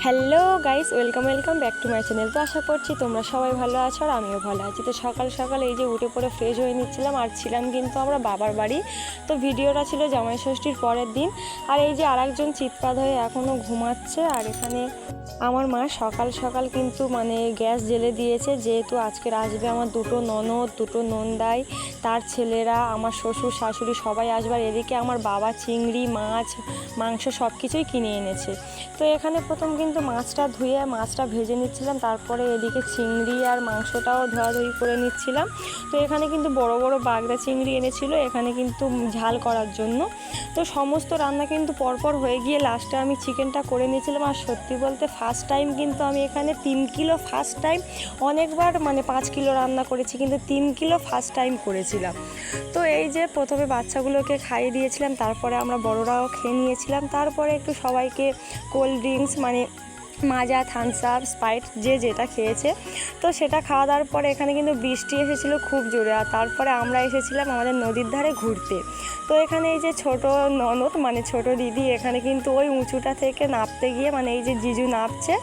Hello guys, welcome back to my channel. তো আশা করছি তোমরা সবাই ভালো আছো আর আমিও ভালো আছি। তো সকাল সকাল এই যে উঠে পড়ে ফ্রেশ হয়ে নিচ্ছিলাম আর ছিলাম কিন্তু আমরা বাবার বাড়ি। তো ভিডিওটা ছিল জামাই ষষ্ঠীর পরের দিন। আর এই যে আরেকজন চিৎপাত হয়ে এখনও ঘুমাচ্ছে। আর এখানে আমার মা সকাল সকাল কিন্তু গ্যাস জ্বেলে দিয়েছে, যেহেতু আজকের আসবে আমার দুটো ননদ, দুটো নন্দাই, তার ছেলেরা, আমার শ্বশুর শাশুড়ি সবাই আসবার। এদিকে আমার বাবা চিংড়ি মাছ মাংস সব কিছুই কিনে এনেছে। তো এখানে প্রথম কিন্তু মাছটা ধুয়ে মাছটা ভেজে নিচ্ছিলাম, তারপরে এদিকে চিংড়ি আর মাংসটাও ধোয়াধুয়ি করে নিচ্ছিলাম। তো এখানে কিন্তু বড় বড় বাগদা চিংড়ি এনেছিল এখানে কিন্তু ঝাল করার জন্য। তো সমস্ত রান্না কিন্তু পরপর হয়ে গিয়ে লাস্টে আমি চিকেনটা করে নিয়েছিলাম। আর সত্যি বলতে ফার্স্ট টাইম কিন্তু আমি এখানে 3 কিলো, ফার্স্ট টাইম অনেকবার 5 কিলো রান্না করেছি, কিন্তু 3 কিলো ফার্স্ট টাইম করেছিলাম। তো এই যে প্রথমে বাচ্চাগুলোকে খাইয়ে দিয়েছিলাম, তারপরে আমরা বড়রাও খেয়ে নিয়েছিলাম। তারপরে একটু সবাইকে কোল্ড ড্রিঙ্কস মাজা, থামস আপ, স্প্রাইট যে যেটা খেয়েছে, তো সেটা খাওয়া দাওয়ার পরে এখানে কিন্তু বৃষ্টি এসেছিলো খুব জোরে। আর তারপরে আমরা এসেছিলাম আমাদের নদীর ধারে ঘুরতে। তো এখানে এই যে ছোট ননদ ছোট দিদি এখানে কিন্তু ওই উঁচুটা থেকে নামতে গিয়ে এই যে জিজু নামছে,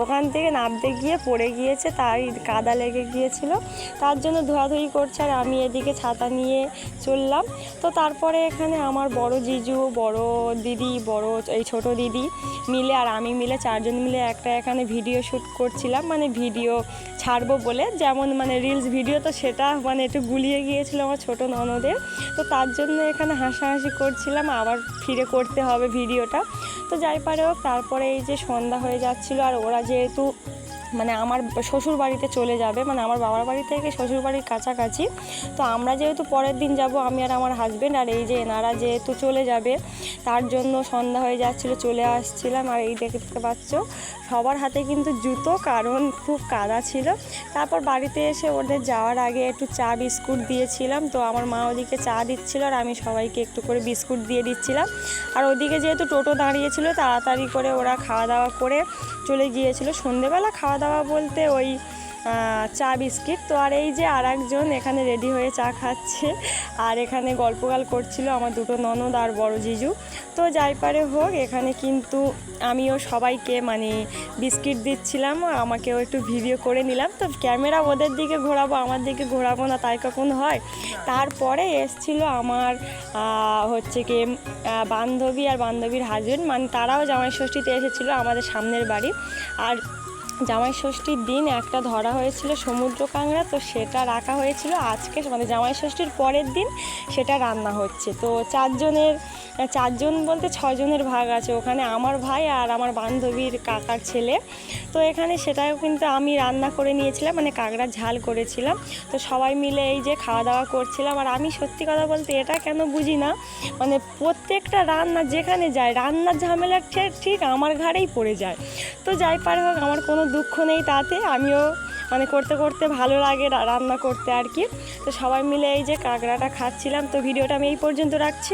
ওখান থেকে নামতে গিয়ে পড়ে গিয়েছে, তার কাদা লেগে গিয়েছিল, তার জন্য ধোয়াধুয়ি করছে। আর আমি এদিকে ছাতা নিয়ে চললাম। তো তারপরে এখানে আমার বড় জিজু, বড় দিদি, এই ছোট দিদি মিলে আর আমি মিলে চারজন মিলে একটা এখানে ভিডিও শ্যুট করছিলাম, ভিডিও ছাড়বো বলে, যেমন রিলস ভিডিও। তো সেটা একটু গুলিয়ে গিয়েছিল আমার ছোটো ননদের। তো তার জন্য এখানে হাসাহাসি করছিলাম, আবার ফিরে করতে হবে ভিডিওটা। তো যাই পারে হোক, তারপরে এই যে সন্ধ্যা হয়ে যাচ্ছিলো। আর ওরা যেহেতু আমার শ্বশুর বাড়িতে চলে যাবে, আমার বাবার বাড়ি থেকে শ্বশুর বাড়ির কাছাকাছি। তো আমরা যেহেতু পরের দিন যাব, আমি আর আমার হাজব্যান্ড, আর এই যে এনারা যেহেতু চলে যাবে, তার জন্য সন্ধ্যা হয়ে যাচ্ছিলো, চলে আসছিলাম। আর এই দেখতে পাচ্ছ সবার হাতে কিন্তু জুতো, কারণ খুব কাদা ছিল। তারপর বাড়িতে এসে ওদের যাওয়ার আগে একটু চা বিস্কুট দিয়েছিলাম। তো আমার মা ওদিকে চা দিচ্ছিল আর আমি সবাইকে একটু করে বিস্কুট দিয়ে দিচ্ছিলাম। আর ওদিকে যেহেতু টোটো দাঁড়িয়েছিল, তাড়াতাড়ি করে ওরা খাওয়া দাওয়া করে চলে গিয়েছিল। সন্ধেবেলা খাওয়া দাওয়া বলতে ওই চা বিস্কিট। তো আর এই যে আর একজন এখানে রেডি হয়ে চা খাচ্ছে আর এখানে গল্পগাল করছিল আমার দুটো ননদ আর বড় জিজু। তো যাই পারে হোক, এখানে কিন্তু আমিও সবাইকে বিস্কিট দিচ্ছিলাম, আমাকেও একটু ভিডিও করে নিলাম। তো ক্যামেরা ওদের দিকে ঘোরাবো, আমার দিকে ঘোরাবো না, তাই কখন হয়। তারপরে এসছিল আমার কি বান্ধবী আর বান্ধবীর হাজব্যান্ড, তারাও জামাই ষষ্ঠীতে এসেছিলো আমাদের সামনের বাড়ি। আর জামাই ষষ্ঠীর দিন একটা ধরা হয়েছিল সমুদ্র কাঁকড়া, তো সেটা রাখা হয়েছিল আজকে জামাই ষষ্ঠীর পরের দিন সেটা রান্না হচ্ছে। তো চারজন বলতে 6 জনের ভাগ আছে ওখানে, আমার ভাই আর আমার বান্ধবীর কাকার ছেলে। তো এখানে সেটাও কিন্তু আমি রান্না করে নিয়েছিলাম, কাঁকড়ার ঝাল করেছিলাম। তো সবাই মিলে এই যে খাওয়া দাওয়া করছিলাম। আর আমি সত্যি কথা বলতে এটা কেন বুঝি না, প্রত্যেকটা রান্না যেখানে যায় রান্নার ঝামেলা ঠিক আমার ঘাড়েই পড়ে যায়। তো যাই পারে হোক, আমার কোনো দুঃখ নেই তাতে, আমিও করতে করতে ভালো লাগে রান্না করতে আর কি। তো সবাই মিলে এই যে কাঁকড়াটা খাচ্ছিলাম। তো ভিডিওটা আমি এই পর্যন্ত রাখছি।